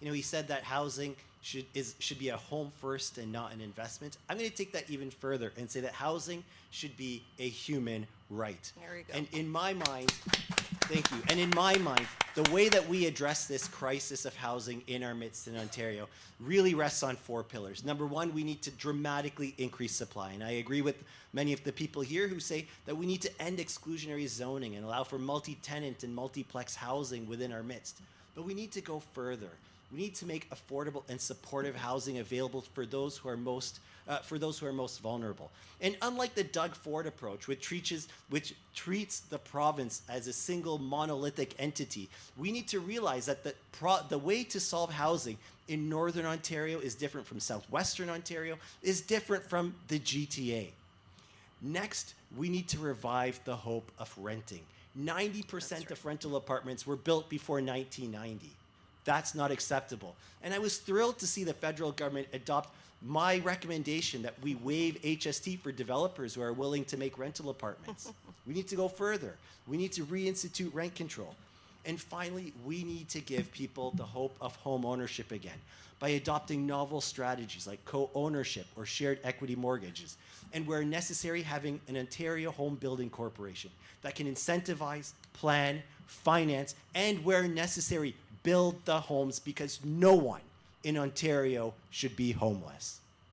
He said that housing should be a home first and not an investment. I'm going to take that even further and say that housing should be a human right. There we go. And in my mind, thank you. And in my mind, the way that we address this crisis of housing in our midst in Ontario really rests on 4 pillars. Number one, we need to dramatically increase supply. And I agree with many of the people here who say that we need to end exclusionary zoning and allow for multi-tenant and multiplex housing within our midst. But we need to go further. We need to make affordable and supportive housing available for those who are most vulnerable. And unlike the Doug Ford approach, which treats the province as a single monolithic entity, we need to realize that the way to solve housing in Northern Ontario is different from Southwestern Ontario, is different from the GTA. Next, we need to revive the hope of renting. 90% of rental apartments were built before 1990. That's not acceptable. And I was thrilled to see the federal government adopt my recommendation that we waive HST for developers who are willing to make rental apartments. We need to go further. We need to reinstitute rent control. And finally, we need to give people the hope of home ownership again by adopting novel strategies like co-ownership or shared equity mortgages, and where necessary, having an Ontario Home Building Corporation that can incentivize, plan, finance, and where necessary, build the homes, because no one in Ontario should be homeless.